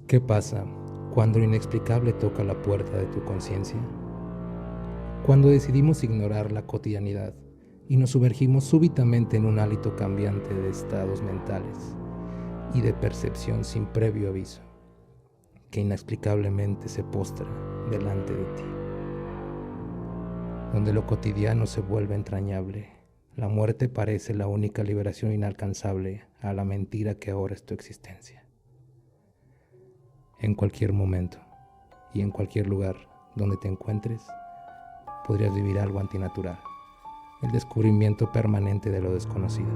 ¿Qué pasa cuando lo inexplicable toca la puerta de tu conciencia? Cuando decidimos ignorar la cotidianidad y nos sumergimos súbitamente en un hálito cambiante de estados mentales y de percepción sin previo aviso, que inexplicablemente se postra delante de ti. Donde lo cotidiano se vuelve entrañable, la muerte parece la única liberación inalcanzable a la mentira que ahora es tu existencia. En cualquier momento y en cualquier lugar donde te encuentres, podrías vivir algo antinatural, el descubrimiento permanente de lo desconocido.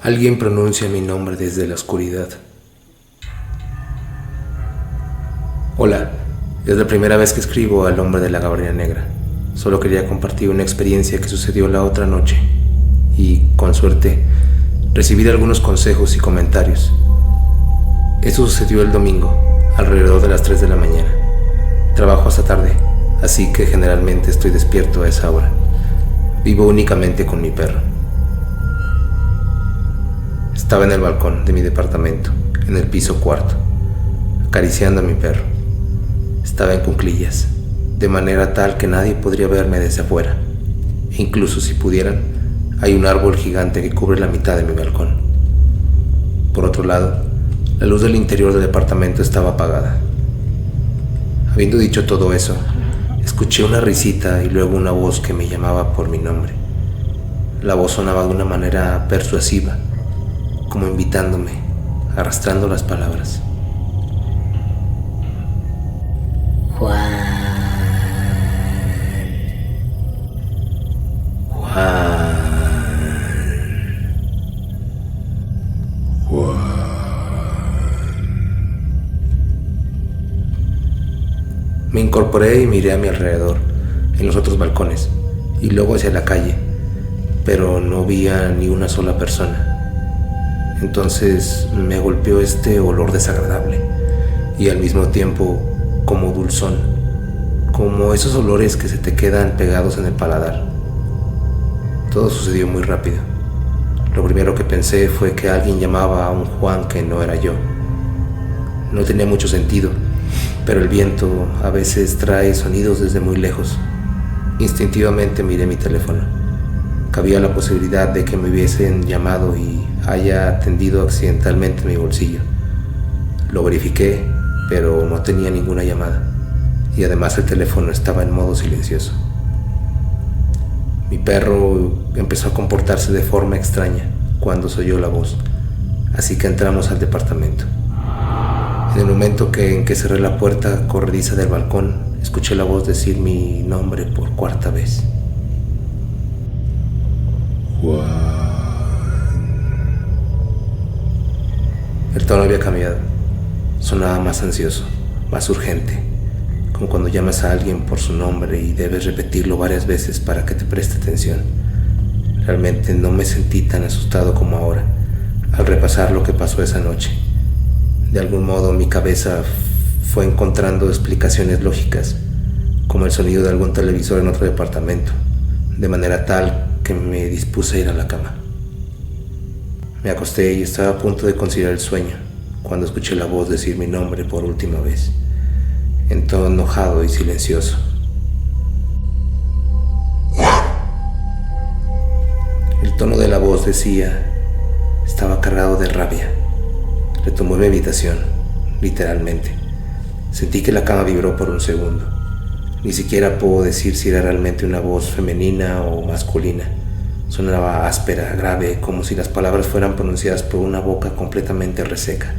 Alguien pronuncia mi nombre desde la oscuridad. Hola, es la primera vez que escribo al hombre de la gabardina negra. Solo quería compartir una experiencia que sucedió la otra noche y, con suerte, recibí algunos consejos y comentarios. Esto sucedió el domingo, alrededor de las 3 de la mañana. Trabajo hasta tarde, así que generalmente estoy despierto a esa hora. Vivo únicamente con mi perro. Estaba en el balcón de mi departamento, en el piso cuarto, acariciando a mi perro. Estaba en cuclillas, de manera tal que nadie podría verme desde afuera. E incluso si pudieran, hay un árbol gigante que cubre la mitad de mi balcón. Por otro lado, la luz del interior del departamento estaba apagada. Habiendo dicho todo eso, escuché una risita y luego una voz que me llamaba por mi nombre. La voz sonaba de una manera persuasiva, como invitándome, arrastrando las palabras. Juan. Me incorporé y miré a mi alrededor, en los otros balcones, y luego hacia la calle, pero no vi a ni una sola persona. Entonces me golpeó este olor desagradable y al mismo tiempo como dulzón, como esos olores que se te quedan pegados en el paladar. Todo sucedió muy rápido. Lo primero que pensé fue que alguien llamaba a un Juan que no era yo. No tenía mucho sentido, pero el viento a veces trae sonidos desde muy lejos. Instintivamente miré mi teléfono. Cabía la posibilidad de que me hubiesen llamado y haya atendido accidentalmente mi bolsillo. Lo verifiqué, pero no tenía ninguna llamada, y además el teléfono estaba en modo silencioso. Mi perro empezó a comportarse de forma extraña cuando se oyó la voz, así que entramos al departamento. En el momento en que cerré la puerta corrediza del balcón, escuché la voz decir mi nombre por cuarta vez. El tono había cambiado. Sonaba más ansioso, más urgente, como cuando llamas a alguien por su nombre y debes repetirlo varias veces para que te preste atención. Realmente no me sentí tan asustado como ahora, al repasar lo que pasó esa noche. De algún modo mi cabeza fue encontrando explicaciones lógicas, como el sonido de algún televisor en otro departamento, de manera tal que me dispuse a ir a la cama. Me acosté y estaba a punto de conciliar el sueño cuando escuché la voz decir mi nombre por última vez, en tono enojado y silencioso. El tono de la voz estaba cargado de rabia. Retomó mi habitación, literalmente. Sentí que la cama vibró por un segundo. Ni siquiera puedo decir si era realmente una voz femenina o masculina. Sonaba áspera, grave, como si las palabras fueran pronunciadas por una boca completamente reseca,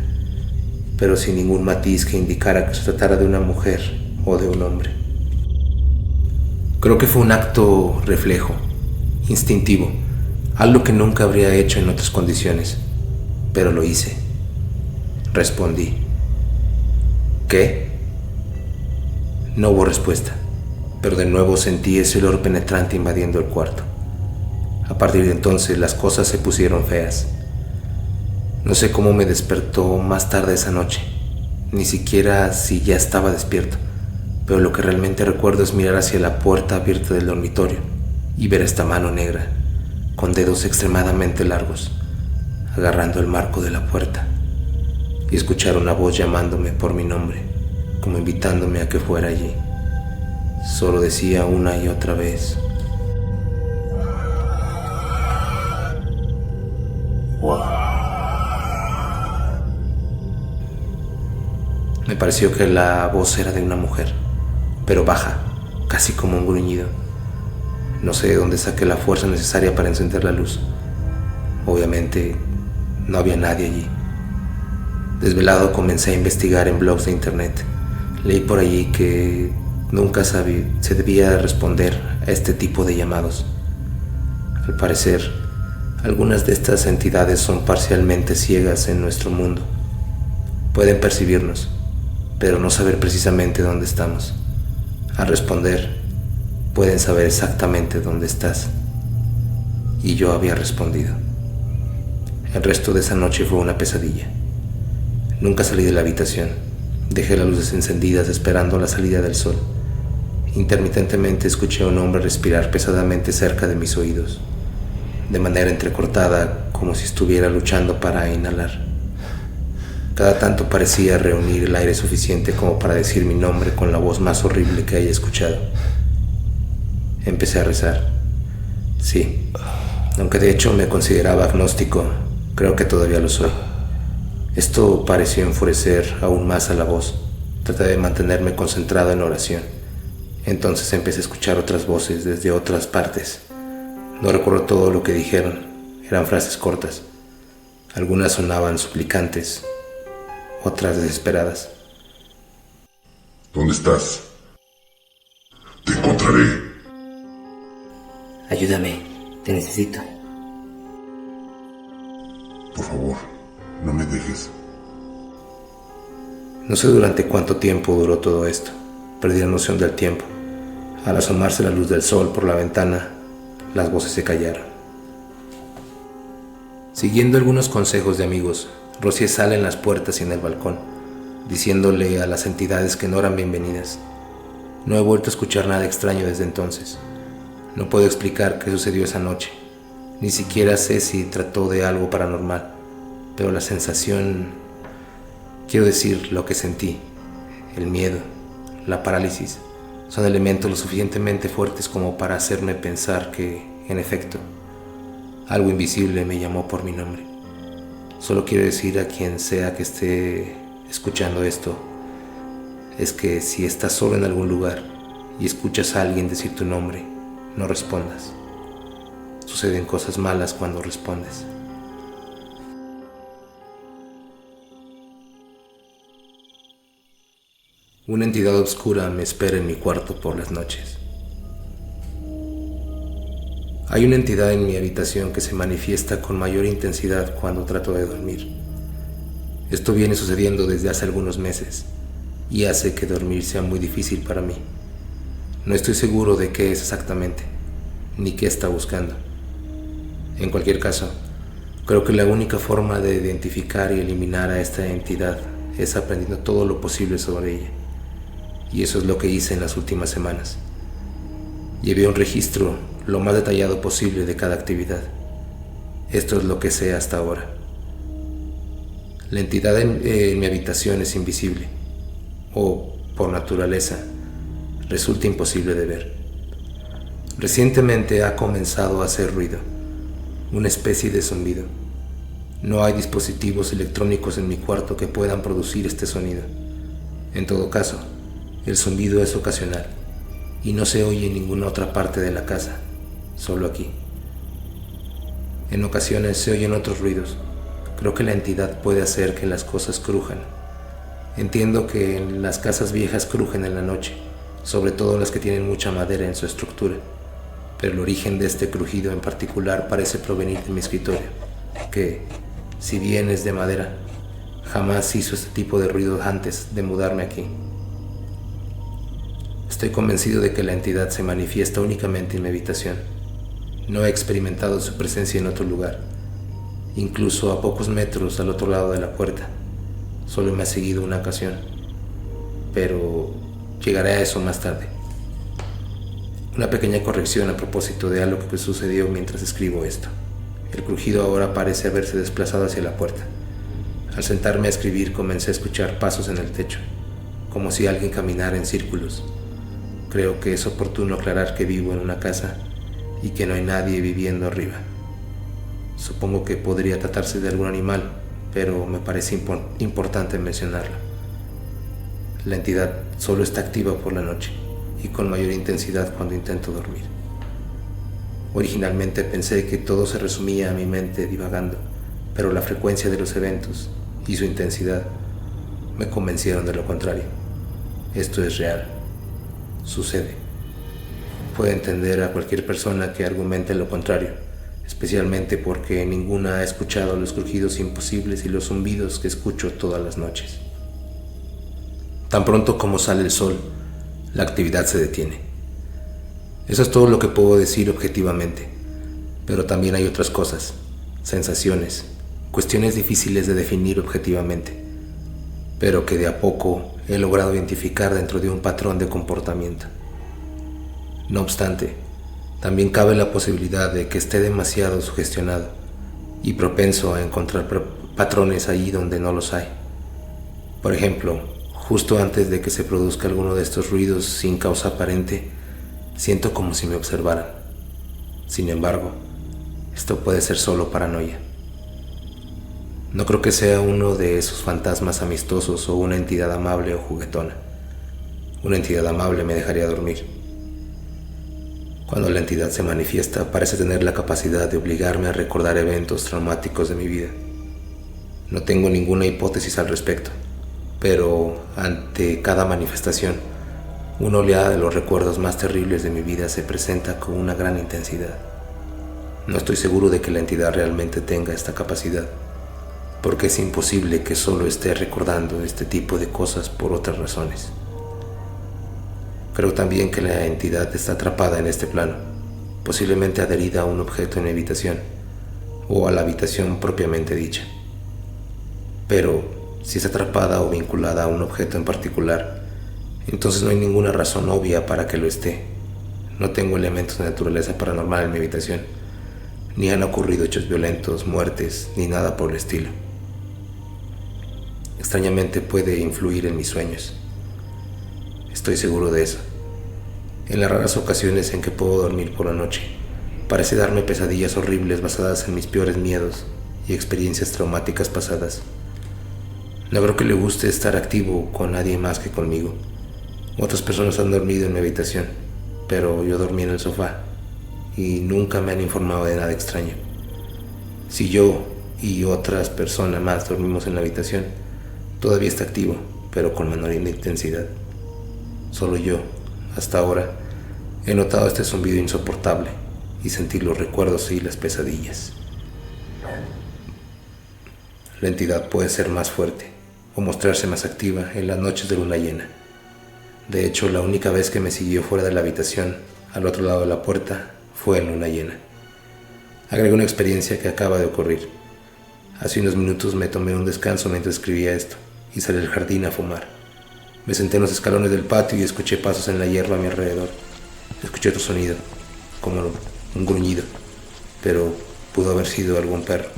pero sin ningún matiz que indicara que se tratara de una mujer o de un hombre. Creo que fue un acto reflejo, instintivo, algo que nunca habría hecho en otras condiciones, pero lo hice. Respondí. ¿Qué? No hubo respuesta, pero de nuevo sentí ese olor penetrante invadiendo el cuarto. A partir de entonces las cosas se pusieron feas. No sé cómo me despertó más tarde esa noche, ni siquiera si ya estaba despierto, pero lo que realmente recuerdo es mirar hacia la puerta abierta del dormitorio y ver esta mano negra, con dedos extremadamente largos, agarrando el marco de la puerta, y escuchar una voz llamándome por mi nombre, como invitándome a que fuera allí. Solo decía una y otra vez: Me pareció que la voz era de una mujer, pero baja, casi como un gruñido. No sé de dónde saqué la fuerza necesaria para encender la luz. Obviamente, no había nadie allí. Desvelado comencé a investigar en blogs de internet. Leí por allí que nunca se debía responder a este tipo de llamados. Al parecer, algunas de estas entidades son parcialmente ciegas en nuestro mundo. Pueden percibirnos, pero no saber precisamente dónde estamos. Al responder, pueden saber exactamente dónde estás. Y yo había respondido. El resto de esa noche fue una pesadilla. Nunca salí de la habitación. Dejé las luces encendidas esperando la salida del sol. Intermitentemente escuché a un hombre respirar pesadamente cerca de mis oídos, de manera entrecortada, como si estuviera luchando para inhalar. Cada tanto parecía reunir el aire suficiente como para decir mi nombre con la voz más horrible que haya escuchado. Empecé a rezar. Sí, aunque de hecho me consideraba agnóstico, creo que todavía lo soy. Esto pareció enfurecer aún más a la voz. Traté de mantenerme concentrado en la oración. Entonces empecé a escuchar otras voces desde otras partes. No recuerdo todo lo que dijeron, eran frases cortas. Algunas sonaban suplicantes, otras desesperadas. ¿Dónde estás? Te encontraré. Ayúdame, te necesito. Por favor, no me dejes. No sé durante cuánto tiempo duró todo esto. Perdí la noción del tiempo. Al asomarse la luz del sol por la ventana, las voces se callaron. Siguiendo algunos consejos de amigos, rocié sal en las puertas y en el balcón, diciéndole a las entidades que no eran bienvenidas. No he vuelto a escuchar nada extraño desde entonces. No puedo explicar qué sucedió esa noche. Ni siquiera sé si trató de algo paranormal, pero la sensación, quiero decir, lo que sentí, el miedo, la parálisis, son elementos lo suficientemente fuertes como para hacerme pensar que, en efecto, algo invisible me llamó por mi nombre. Solo quiero decir a quien sea que esté escuchando esto, es que si estás solo en algún lugar y escuchas a alguien decir tu nombre, no respondas. Suceden cosas malas cuando respondes. Una entidad oscura me espera en mi cuarto por las noches. Hay una entidad en mi habitación que se manifiesta con mayor intensidad cuando trato de dormir. Esto viene sucediendo desde hace algunos meses y hace que dormir sea muy difícil para mí. No estoy seguro de qué es exactamente, ni qué está buscando. En cualquier caso, creo que la única forma de identificar y eliminar a esta entidad es aprendiendo todo lo posible sobre ella. Y eso es lo que hice en las últimas semanas. Llevé un registro lo más detallado posible de cada actividad. Esto es lo que sé hasta ahora. La entidad en mi habitación es invisible, o por naturaleza, resulta imposible de ver. Recientemente ha comenzado a hacer ruido, una especie de zumbido. No hay dispositivos electrónicos en mi cuarto que puedan producir este sonido. En todo caso, el zumbido es ocasional y no se oye en ninguna otra parte de la casa, solo aquí. En ocasiones se oyen otros ruidos. Creo que la entidad puede hacer que las cosas crujan. Entiendo que en las casas viejas crujen en la noche, sobre todo las que tienen mucha madera en su estructura, pero el origen de este crujido en particular parece provenir de mi escritorio, que, si bien es de madera, Jamás hizo este tipo de ruido antes de mudarme aquí. Estoy convencido de que la entidad se manifiesta únicamente en mi habitación. No he experimentado su presencia en otro lugar, incluso a pocos metros al otro lado de la puerta. Solo me ha seguido una ocasión, pero llegaré a eso más tarde. Una pequeña corrección a propósito de algo que sucedió mientras escribo esto. El crujido ahora parece haberse desplazado hacia la puerta. Al sentarme a escribir comencé a escuchar pasos en el techo, como si alguien caminara en círculos. Creo que es oportuno aclarar que vivo en una casa y que no hay nadie viviendo arriba. Supongo que podría tratarse de algún animal, pero me parece importante mencionarlo. La entidad solo está activa por la noche y con mayor intensidad cuando intento dormir. Originalmente pensé que todo se resumía a mi mente divagando, pero la frecuencia de los eventos y su intensidad me convencieron de lo contrario. Esto es real. Sucede. Puedo entender a cualquier persona que argumente lo contrario, especialmente porque ninguna ha escuchado los crujidos imposibles y los zumbidos que escucho todas las noches. Tan pronto como sale el sol, la actividad se detiene. Eso es todo lo que puedo decir objetivamente, pero también hay otras cosas, sensaciones, cuestiones difíciles de definir objetivamente, pero que de a poco he logrado identificar dentro de un patrón de comportamiento. No obstante, también cabe la posibilidad de que esté demasiado sugestionado y propenso a encontrar patrones ahí donde no los hay. Por ejemplo, justo antes de que se produzca alguno de estos ruidos sin causa aparente, siento como si me observaran. Sin embargo, esto puede ser solo paranoia. No creo que sea uno de esos fantasmas amistosos o una entidad amable o juguetona. Una entidad amable me dejaría dormir. Cuando la entidad se manifiesta, parece tener la capacidad de obligarme a recordar eventos traumáticos de mi vida. No tengo ninguna hipótesis al respecto, pero ante cada manifestación, una oleada de los recuerdos más terribles de mi vida se presenta con una gran intensidad. No estoy seguro de que la entidad realmente tenga esta capacidad, porque es imposible que solo esté recordando este tipo de cosas por otras razones. Creo también que la entidad está atrapada en este plano, posiblemente adherida a un objeto en mi habitación, o a la habitación propiamente dicha. Pero si es atrapada o vinculada a un objeto en particular, entonces no hay ninguna razón obvia para que lo esté. No tengo elementos de naturaleza paranormal en mi habitación, ni han ocurrido hechos violentos, muertes, ni nada por el estilo. Extrañamente puede influir en mis sueños. Estoy seguro de eso. En las raras ocasiones en que puedo dormir por la noche, parece darme pesadillas horribles basadas en mis peores miedos y experiencias traumáticas pasadas. No creo que le guste estar activo con nadie más que conmigo. Otras personas han dormido en mi habitación, pero yo dormí en el sofá y nunca me han informado de nada extraño. Si yo y otras personas más dormimos en la habitación, todavía está activo, pero con menor intensidad. Solo yo, hasta ahora, he notado este zumbido insoportable y sentir los recuerdos y las pesadillas. La entidad puede ser más fuerte o mostrarse más activa en las noches de luna llena. De hecho, la única vez que me siguió fuera de la habitación, al otro lado de la puerta, fue en luna llena. Agregué una experiencia que acaba de ocurrir. Hace unos minutos me tomé un descanso mientras escribía esto y salí al jardín a fumar. Me senté en los escalones del patio y escuché pasos en la hierba a mi alrededor. Escuché otro sonido, como un gruñido, pero pudo haber sido algún perro,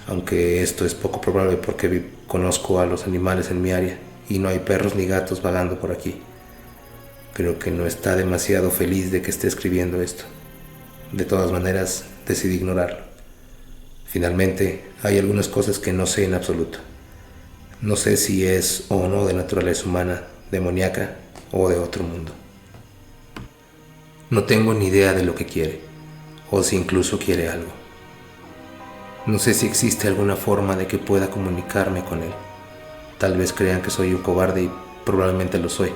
aunque esto es poco probable porque conozco a los animales en mi área y no hay perros ni gatos vagando por aquí. Creo que no está demasiado feliz de que esté escribiendo esto. De todas maneras, decidí ignorarlo. Finalmente, hay algunas cosas que no sé en absoluto. No sé si es o no de naturaleza humana, demoníaca o de otro mundo. No tengo ni idea de lo que quiere, o si incluso quiere algo. No sé si existe alguna forma de que pueda comunicarme con él. Tal vez crean que soy un cobarde y probablemente lo soy,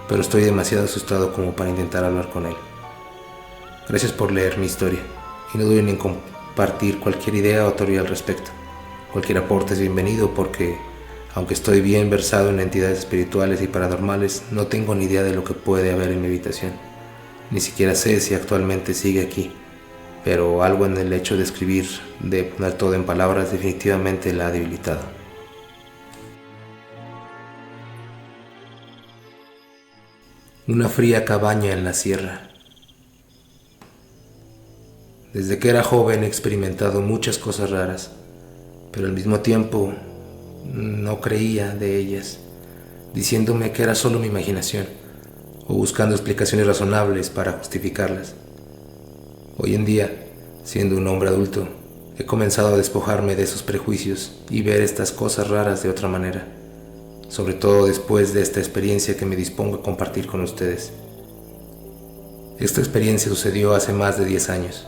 pero estoy demasiado asustado como para intentar hablar con él. Gracias por leer mi historia, y no duden en compartir cualquier idea o teoría al respecto. Cualquier aporte es bienvenido porque Aunque estoy bien versado en entidades espirituales y paranormales, no tengo ni idea de lo que puede haber en mi habitación. Ni siquiera sé si actualmente sigue aquí, pero algo en el hecho de escribir, de poner todo en palabras, definitivamente la ha debilitado. Una fría cabaña en la sierra. Desde que era joven he experimentado muchas cosas raras, pero al mismo tiempo no creía de ellas, diciéndome que era solo mi imaginación o buscando explicaciones razonables para justificarlas. Hoy en día, siendo un hombre adulto, he comenzado a despojarme de esos prejuicios y ver estas cosas raras de otra manera, sobre todo después de esta experiencia que me dispongo a compartir con ustedes. Esta experiencia sucedió hace más de 10 años.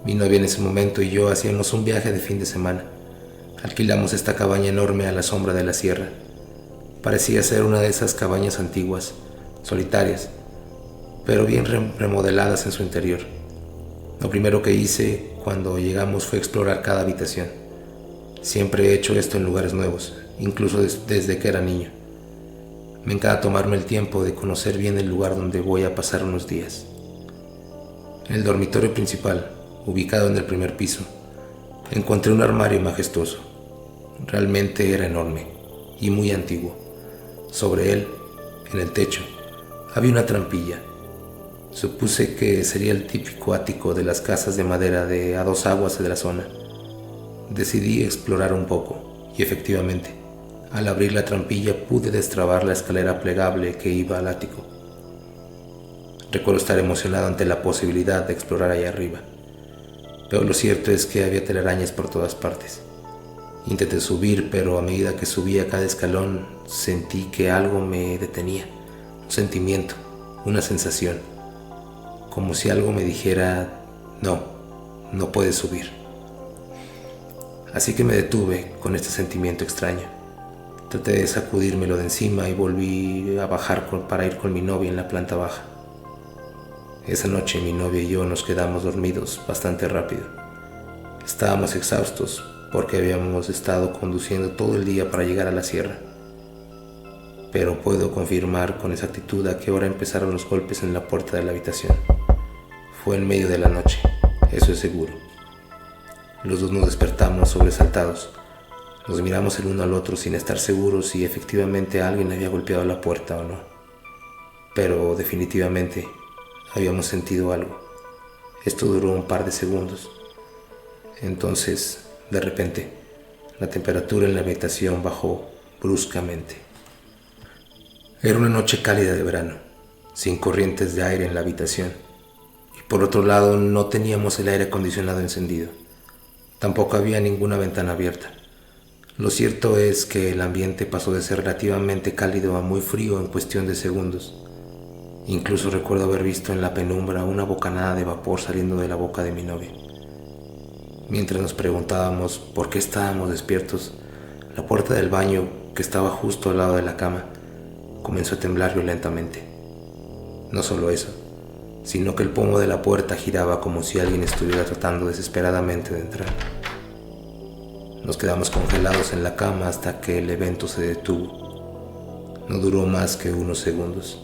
Mi novia en ese momento y yo hacíamos un viaje de fin de semana. Alquilamos esta cabaña enorme a la sombra de la sierra. Parecía ser una de esas cabañas antiguas, solitarias, pero bien remodeladas en su interior. Lo primero que hice cuando llegamos fue explorar cada habitación. Siempre he hecho esto en lugares nuevos, incluso desde que era niño. Me encanta tomarme el tiempo de conocer bien el lugar donde voy a pasar unos días. En el dormitorio principal, ubicado en el primer piso, encontré un armario majestuoso. Realmente era enorme y muy antiguo. Sobre él, en el techo, había una trampilla. Supuse que sería el típico ático de las casas de madera de a dos aguas de la zona. Decidí explorar un poco y efectivamente, al abrir la trampilla pude destrabar la escalera plegable que iba al ático. Recuerdo estar emocionado ante la posibilidad de explorar allá arriba, pero lo cierto es que había telarañas por todas partes. Intenté subir, pero a medida que subía cada escalón sentí que algo me detenía, un sentimiento, una sensación, como si algo me dijera, no puedes subir. Así que me detuve con este sentimiento extraño. Traté de sacudírmelo de encima y volví a bajar para ir con mi novia en la planta baja. Esa noche mi novia y yo nos quedamos dormidos bastante rápido. Estábamos exhaustos porque habíamos estado conduciendo todo el día para llegar a la sierra. Pero puedo confirmar con exactitud a qué hora empezaron los golpes en la puerta de la habitación. Fue en medio de la noche, eso es seguro. Los dos nos despertamos sobresaltados. Nos miramos el uno al otro sin estar seguros si efectivamente alguien había golpeado la puerta o no. Pero definitivamente habíamos sentido algo. Esto duró un par de segundos. Entonces, de repente, la temperatura en la habitación bajó bruscamente. Era una noche cálida de verano, sin corrientes de aire en la habitación. Y por otro lado, no teníamos el aire acondicionado encendido. Tampoco había ninguna ventana abierta. Lo cierto es que el ambiente pasó de ser relativamente cálido a muy frío en cuestión de segundos. Incluso recuerdo haber visto en la penumbra una bocanada de vapor saliendo de la boca de mi novia. Mientras nos preguntábamos por qué estábamos despiertos, la puerta del baño, que estaba justo al lado de la cama, comenzó a temblar violentamente. No solo eso, sino que el pomo de la puerta giraba como si alguien estuviera tratando desesperadamente de entrar. Nos quedamos congelados en la cama hasta que el evento se detuvo. No duró más que unos segundos.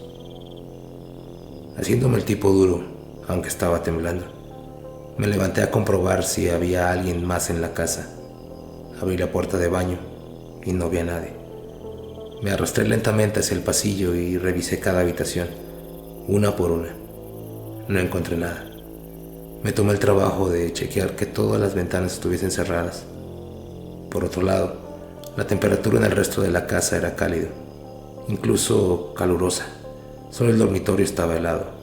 Haciéndome el tipo duro, aunque estaba temblando, me levanté a comprobar si había alguien más en la casa. Abrí la puerta de baño y no vi a nadie. Me arrastré lentamente hacia el pasillo y revisé cada habitación, una por una. No encontré nada. Me tomé el trabajo de chequear que todas las ventanas estuviesen cerradas. Por otro lado, la temperatura en el resto de la casa era cálida, incluso calurosa. Solo el dormitorio estaba helado.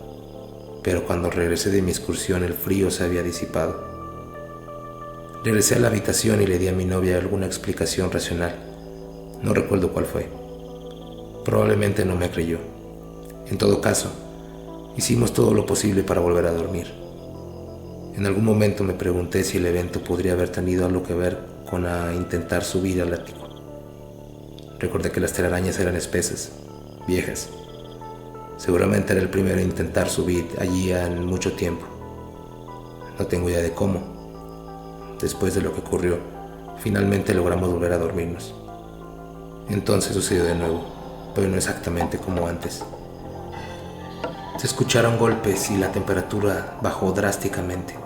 Pero cuando regresé de mi excursión el frío se había disipado. Regresé a la habitación y le di a mi novia alguna explicación racional. No recuerdo cuál fue. Probablemente no me creyó. En todo caso, hicimos todo lo posible para volver a dormir. En algún momento me pregunté si el evento podría haber tenido algo que ver con intentar subir al ático. Recordé que las telarañas eran espesas, viejas. Seguramente era el primero en intentar subir allí en mucho tiempo. No tengo idea de cómo. Después de lo que ocurrió, finalmente logramos volver a dormirnos. Entonces sucedió de nuevo, pero no exactamente como antes. Se escucharon golpes y la temperatura bajó drásticamente.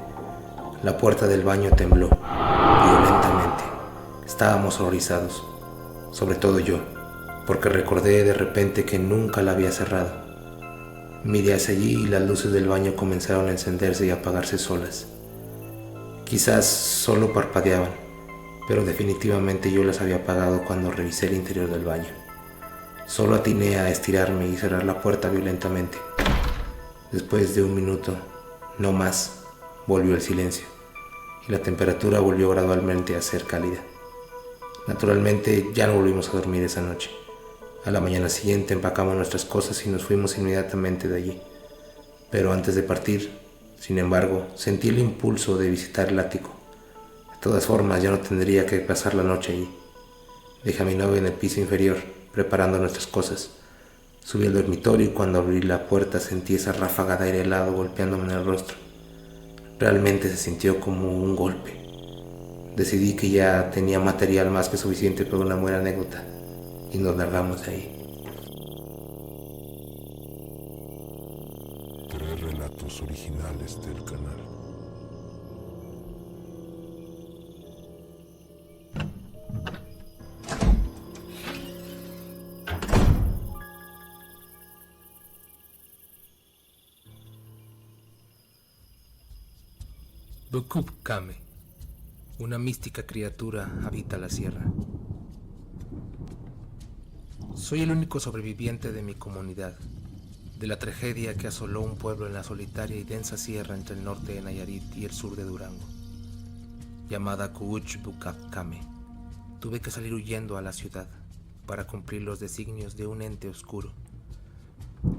La puerta del baño tembló violentamente. Estábamos horrorizados, sobre todo yo, porque recordé de repente que nunca la había cerrado. Miré hacia allí y las luces del baño comenzaron a encenderse y apagarse solas. Quizás solo parpadeaban, pero definitivamente yo las había apagado cuando revisé el interior del baño. Solo atiné a estirarme y cerrar la puerta violentamente. Después de un minuto, no más, volvió el silencio y la temperatura volvió gradualmente a ser cálida. Naturalmente ya no volvimos a dormir esa noche. A la mañana siguiente empacamos nuestras cosas y nos fuimos inmediatamente de allí. Pero antes de partir, sin embargo, sentí el impulso de visitar el ático. De todas formas, ya no tendría que pasar la noche allí. Dejé a mi novia en el piso inferior, preparando nuestras cosas. Subí al dormitorio y cuando abrí la puerta sentí esa ráfaga de aire helado golpeándome en el rostro. Realmente se sintió como un golpe. Decidí que ya tenía material más que suficiente para una buena anécdota y nos largamos de ahí. 3 relatos originales del canal. Bukub Kame, una mística criatura, habita la sierra. Soy el único sobreviviente de mi comunidad, de la tragedia que asoló un pueblo en la solitaria y densa sierra entre el norte de Nayarit y el sur de Durango, llamada Kuuch Bukab Kame. Tuve que salir huyendo a la ciudad para cumplir los designios de un ente oscuro,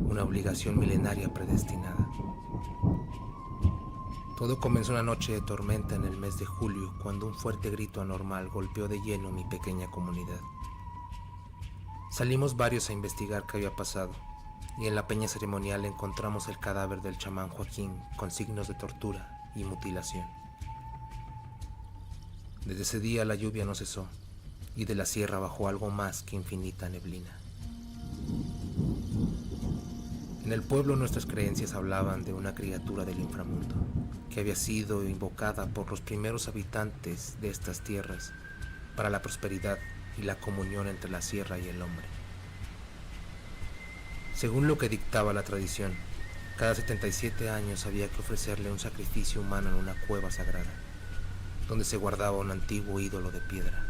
una obligación milenaria predestinada. Todo comenzó una noche de tormenta en el mes de julio, cuando un fuerte grito anormal golpeó de lleno mi pequeña comunidad. Salimos varios a investigar qué había pasado, y en la peña ceremonial encontramos el cadáver del chamán Joaquín con signos de tortura y mutilación. Desde ese día la lluvia no cesó, y de la sierra bajó algo más que infinita neblina. En el pueblo nuestras creencias hablaban de una criatura del inframundo, que había sido invocada por los primeros habitantes de estas tierras para la prosperidad y la comunión entre la sierra y el hombre. Según lo que dictaba la tradición, cada 77 años había que ofrecerle un sacrificio humano en una cueva sagrada, donde se guardaba un antiguo ídolo de piedra.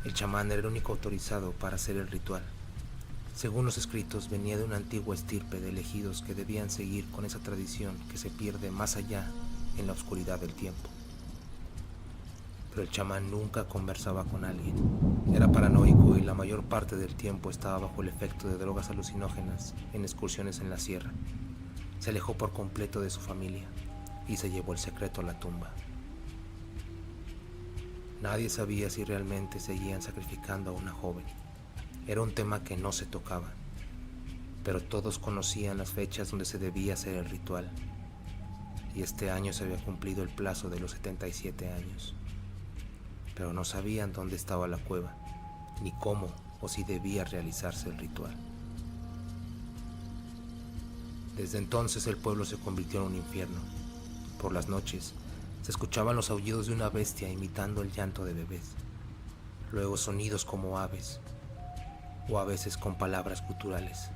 El chamán era el único autorizado para hacer el ritual. Según los escritos, venía de una antigua estirpe de elegidos que debían seguir con esa tradición que se pierde más allá en la oscuridad del tiempo. Pero el chamán nunca conversaba con alguien. Era paranoico y la mayor parte del tiempo estaba bajo el efecto de drogas alucinógenas en excursiones en la sierra. Se alejó por completo de su familia y se llevó el secreto a la tumba. Nadie sabía si realmente seguían sacrificando a una joven. Era un tema que no se tocaba, pero todos conocían las fechas donde se debía hacer el ritual, y este año se había cumplido el plazo de los 77 años, pero no sabían dónde estaba la cueva, ni cómo o si debía realizarse el ritual. Desde entonces el pueblo se convirtió en un infierno. Por las noches se escuchaban los aullidos de una bestia imitando el llanto de bebés, luego sonidos como aves, o a veces con palabras guturales.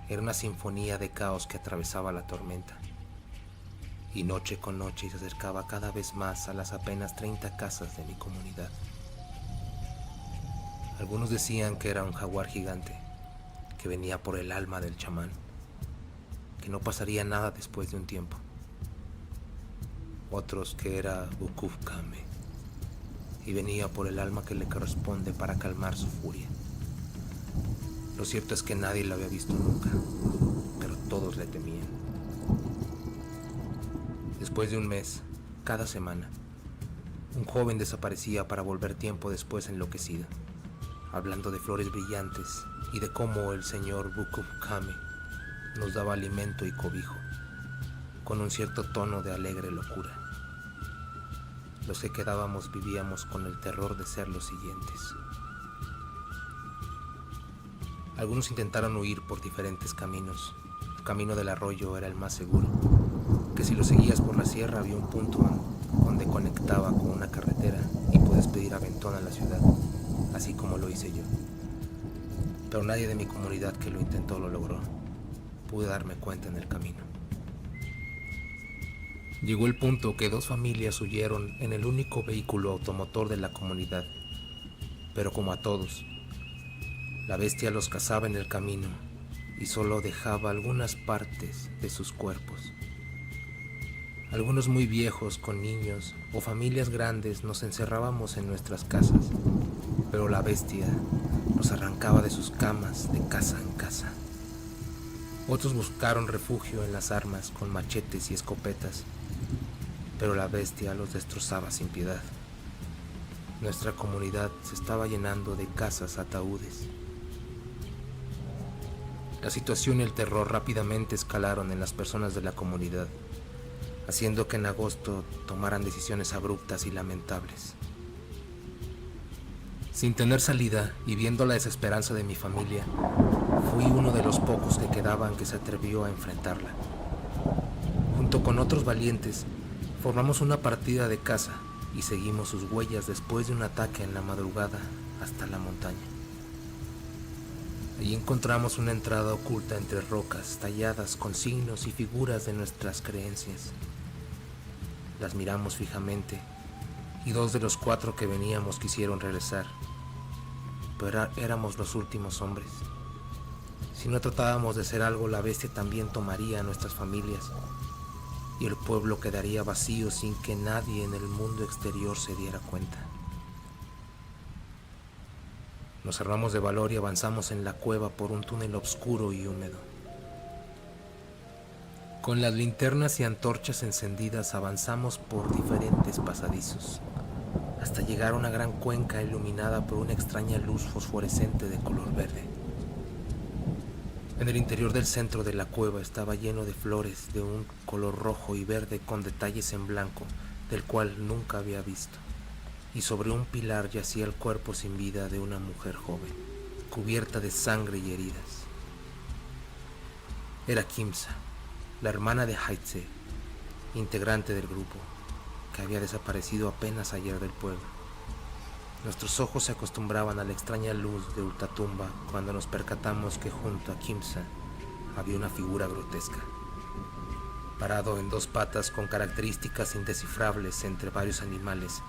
Era una sinfonía de caos que atravesaba la tormenta, y noche con noche se acercaba cada vez más a las apenas 30 casas de mi comunidad. Algunos decían que era un jaguar gigante, que venía por el alma del chamán, que no pasaría nada después de un tiempo. Otros que era Bukub Kame, y venía por el alma que le corresponde para calmar su furia. Lo cierto es que nadie lo había visto nunca, pero todos le temían. Después de un mes, cada semana, un joven desaparecía para volver tiempo después enloquecido, hablando de flores brillantes y de cómo el señor Bukub Kame nos daba alimento y cobijo, con un cierto tono de alegre locura. Los que quedábamos vivíamos con el terror de ser los siguientes, Algunos intentaron huir por diferentes caminos. El camino del arroyo era el más seguro, que si lo seguías por la sierra había un punto donde conectaba con una carretera y puedes pedir aventón a la ciudad, así como lo hice yo. Pero nadie de mi comunidad que lo intentó lo logró. Pude darme cuenta en el camino. Llegó el punto que 2 familias huyeron en el único vehículo automotor de la comunidad. Pero como a todos, la bestia los cazaba en el camino y solo dejaba algunas partes de sus cuerpos. Algunos muy viejos con niños o familias grandes nos encerrábamos en nuestras casas, pero la bestia nos arrancaba de sus camas de casa en casa. Otros buscaron refugio en las armas con machetes y escopetas, pero la bestia los destrozaba sin piedad. Nuestra comunidad se estaba llenando de casas ataúdes. La situación y el terror rápidamente escalaron en las personas de la comunidad, haciendo que en agosto tomaran decisiones abruptas y lamentables. Sin tener salida y viendo la desesperanza de mi familia, fui uno de los pocos que quedaban que se atrevió a enfrentarla. Junto con otros valientes, formamos una partida de caza y seguimos sus huellas después de un ataque en la madrugada hasta la montaña. Allí encontramos una entrada oculta entre rocas talladas con signos y figuras de nuestras creencias. Las miramos fijamente y 2 de los 4 que veníamos quisieron regresar, pero éramos los últimos hombres. Si no tratábamos de hacer algo, la bestia también tomaría a nuestras familias y el pueblo quedaría vacío sin que nadie en el mundo exterior se diera cuenta. Nos armamos de valor y avanzamos en la cueva por un túnel oscuro y húmedo. Con las linternas y antorchas encendidas avanzamos por diferentes pasadizos, hasta llegar a una gran cuenca iluminada por una extraña luz fosforescente de color verde. En el interior del centro de la cueva estaba lleno de flores de un color rojo y verde con detalles en blanco, del cual nunca había visto. Y sobre un pilar yacía el cuerpo sin vida de una mujer joven, cubierta de sangre y heridas. Era Kimsa, la hermana de Haitse, integrante del grupo, que había desaparecido apenas ayer del pueblo. Nuestros ojos se acostumbraban a la extraña luz de ultratumba cuando nos percatamos que junto a Kimsa había una figura grotesca, parado en 2 patas con características indescifrables entre varios animales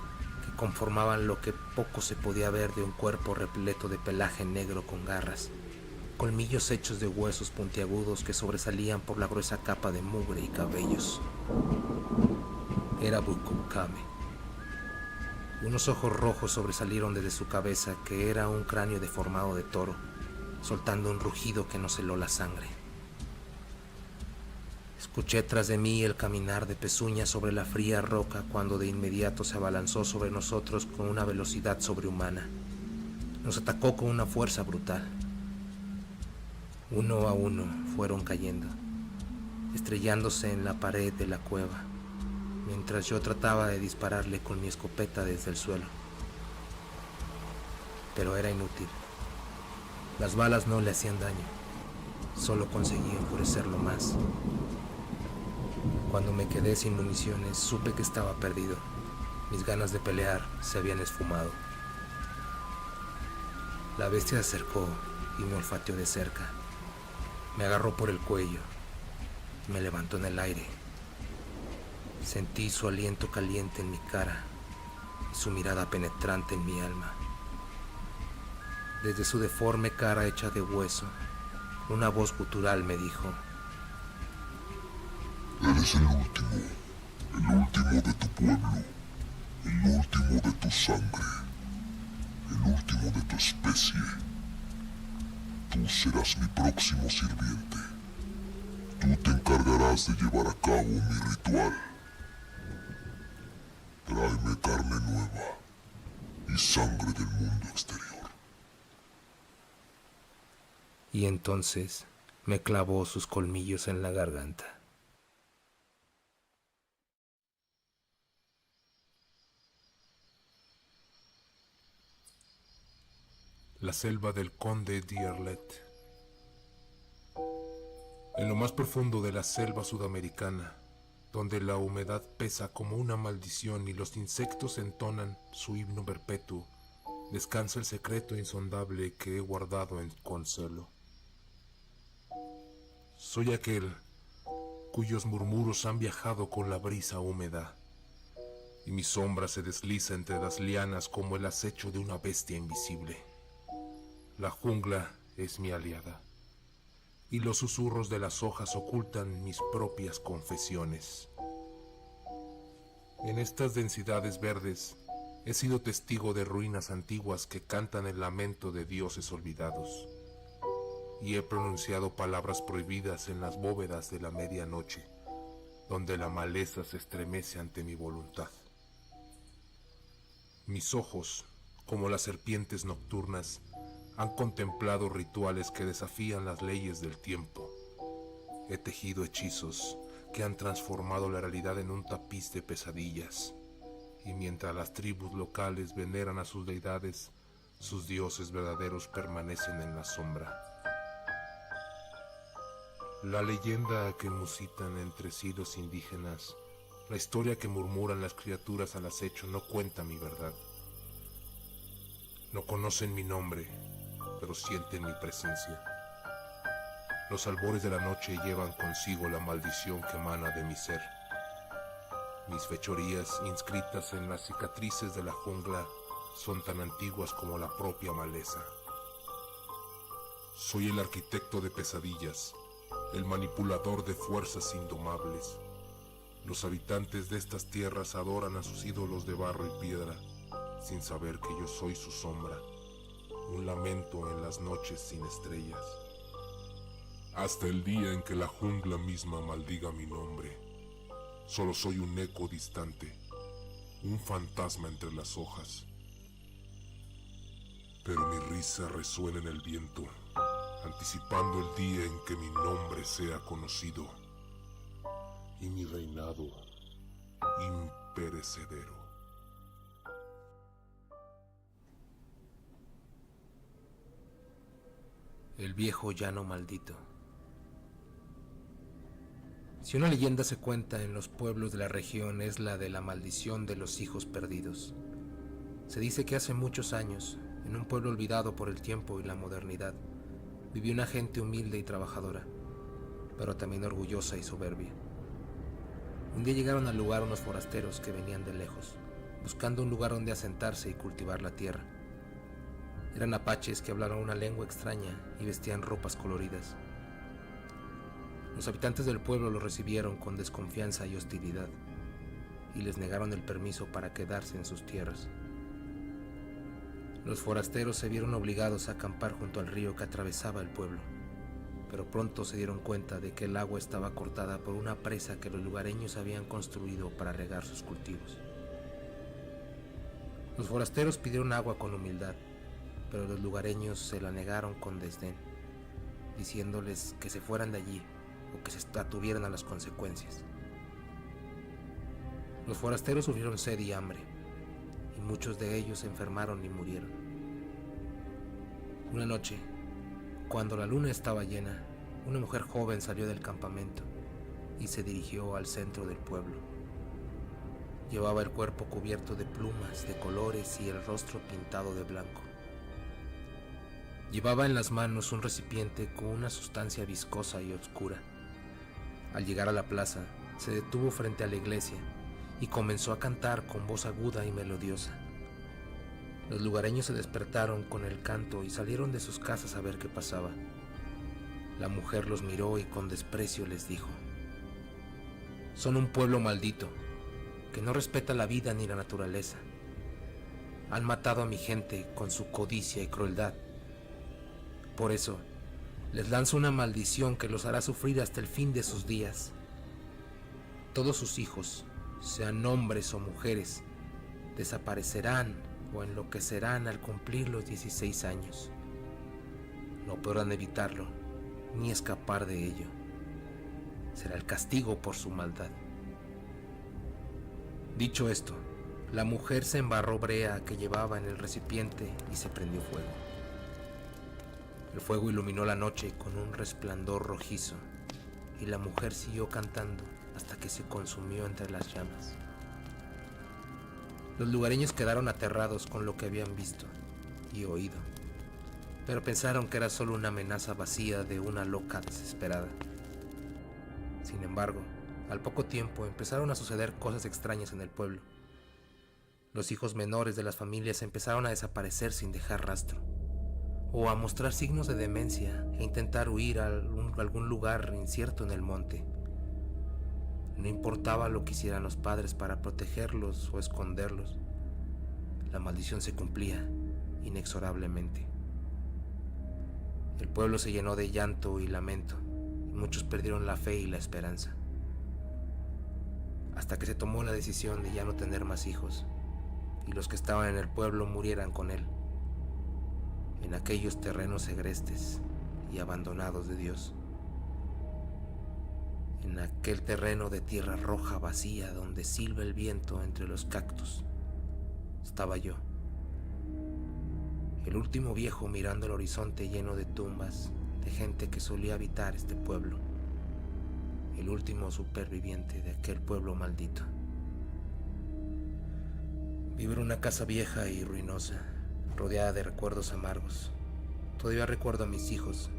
que conformaban lo que poco se podía ver de un cuerpo repleto de pelaje negro con garras, colmillos hechos de huesos puntiagudos que sobresalían por la gruesa capa de mugre y cabellos. Era Bukukame. Unos ojos rojos sobresalieron desde su cabeza, que era un cráneo deformado de toro, soltando un rugido que nos heló la sangre. Escuché tras de mí el caminar de pezuñas sobre la fría roca cuando de inmediato se abalanzó sobre nosotros con una velocidad sobrehumana. Nos atacó con una fuerza brutal. 1 a 1 fueron cayendo, estrellándose en la pared de la cueva, mientras yo trataba de dispararle con mi escopeta desde el suelo. Pero era inútil. Las balas no le hacían daño, solo conseguía enfurecerlo más. Cuando me quedé sin municiones, supe que estaba perdido. Mis ganas de pelear se habían esfumado. La bestia se acercó y me olfateó de cerca. Me agarró por el cuello, me levantó en el aire. Sentí su aliento caliente en mi cara y su mirada penetrante en mi alma. Desde su deforme cara hecha de hueso, una voz gutural me dijo: Eres el último de tu pueblo, el último de tu sangre, el último de tu especie. Tú serás mi próximo sirviente. Tú te encargarás de llevar a cabo mi ritual. Tráeme carne nueva y sangre del mundo exterior. Y entonces me clavó sus colmillos en la garganta. La selva del conde Dierlet En lo más profundo de la selva sudamericana, donde la humedad pesa como una maldición y los insectos entonan su himno perpetuo, descansa el secreto insondable que he guardado con celo. Soy aquel cuyos murmuros han viajado con la brisa húmeda, y mi sombra se desliza entre las lianas como el acecho de una bestia invisible. La jungla es mi aliada, y los susurros de las hojas ocultan mis propias confesiones. En estas densidades verdes he sido testigo de ruinas antiguas que cantan el lamento de dioses olvidados, y he pronunciado palabras prohibidas en las bóvedas de la medianoche, donde la maleza se estremece ante mi voluntad. Mis ojos, como las serpientes nocturnas, han contemplado rituales que desafían las leyes del tiempo. He tejido hechizos que han transformado la realidad en un tapiz de pesadillas, y mientras las tribus locales veneran a sus deidades, sus dioses verdaderos permanecen en la sombra. La leyenda que musitan entre sí los indígenas, la historia que murmuran las criaturas al acecho no cuenta mi verdad. No conocen mi nombre, pero sienten mi presencia. Los albores de la noche llevan consigo la maldición que emana de mi ser. Mis fechorías, inscritas en las cicatrices de la jungla, son tan antiguas como la propia maleza. Soy el arquitecto de pesadillas, el manipulador de fuerzas indomables. Los habitantes de estas tierras adoran a sus ídolos de barro y piedra, sin saber que yo soy su sombra, un lamento en las noches sin estrellas. Hasta el día en que la jungla misma maldiga mi nombre, solo soy un eco distante, un fantasma entre las hojas. Pero mi risa resuena en el viento, anticipando el día en que mi nombre sea conocido y mi reinado imperecedero. El viejo llano maldito. Si una leyenda se cuenta en los pueblos de la región, es la de la maldición de los hijos perdidos. Se dice que hace muchos años, en un pueblo olvidado por el tiempo y la modernidad, vivió una gente humilde y trabajadora, pero también orgullosa y soberbia. Un día llegaron al lugar unos forasteros que venían de lejos, buscando un lugar donde asentarse y cultivar la tierra. Eran apaches que hablaban una lengua extraña y vestían ropas coloridas. Los habitantes del pueblo los recibieron con desconfianza y hostilidad, y les negaron el permiso para quedarse en sus tierras. Los forasteros se vieron obligados a acampar junto al río que atravesaba el pueblo, pero pronto se dieron cuenta de que el agua estaba cortada por una presa que los lugareños habían construido para regar sus cultivos. Los forasteros pidieron agua con humildad, pero los lugareños se la negaron con desdén, diciéndoles que se fueran de allí o que se atuvieran a las consecuencias. Los forasteros sufrieron sed y hambre, y muchos de ellos se enfermaron y murieron. Una noche, cuando la luna estaba llena, una mujer joven salió del campamento y se dirigió al centro del pueblo. Llevaba el cuerpo cubierto de plumas de colores y el rostro pintado de blanco. Llevaba en las manos un recipiente con una sustancia viscosa y oscura. Al llegar a la plaza, se detuvo frente a la iglesia y comenzó a cantar con voz aguda y melodiosa. Los lugareños se despertaron con el canto y salieron de sus casas a ver qué pasaba. La mujer los miró y con desprecio les dijo: «Son un pueblo maldito, que no respeta la vida ni la naturaleza. Han matado a mi gente con su codicia y crueldad. Por eso, les lanzo una maldición que los hará sufrir hasta el fin de sus días. Todos sus hijos, sean hombres o mujeres, desaparecerán o enloquecerán al cumplir los 16 años. No podrán evitarlo ni escapar de ello. Será el castigo por su maldad». Dicho esto, la mujer se embarró brea que llevaba en el recipiente y se prendió fuego. El fuego iluminó la noche con un resplandor rojizo y la mujer siguió cantando hasta que se consumió entre las llamas. Los lugareños quedaron aterrados con lo que habían visto y oído, pero pensaron que era solo una amenaza vacía de una loca desesperada. Sin embargo, al poco tiempo empezaron a suceder cosas extrañas en el pueblo. Los hijos menores de las familias empezaron a desaparecer sin dejar rastro, o a mostrar signos de demencia e intentar huir a algún lugar incierto en el monte. No importaba lo que hicieran los padres para protegerlos o esconderlos, la maldición se cumplía inexorablemente. El pueblo se llenó de llanto y lamento, y muchos perdieron la fe y la esperanza, hasta que se tomó la decisión de ya no tener más hijos, y los que estaban en el pueblo murieran con él, en aquellos terrenos segrestes y abandonados de Dios. En aquel terreno de tierra roja vacía donde silba el viento entre los cactus, estaba yo, el último viejo mirando el horizonte lleno de tumbas de gente que solía habitar este pueblo, el último superviviente de aquel pueblo maldito. Vivo en una casa vieja y ruinosa, rodeada de recuerdos amargos. Todavía recuerdo a mis hijos,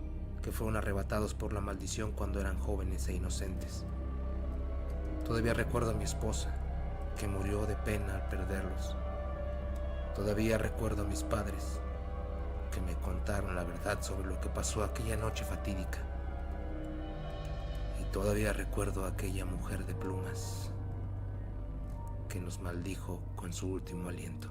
que fueron arrebatados por la maldición cuando eran jóvenes e inocentes. Todavía recuerdo a mi esposa, que murió de pena al perderlos. Todavía recuerdo a mis padres, que me contaron la verdad sobre lo que pasó aquella noche fatídica. Y todavía recuerdo a aquella mujer de plumas, que nos maldijo con su último aliento.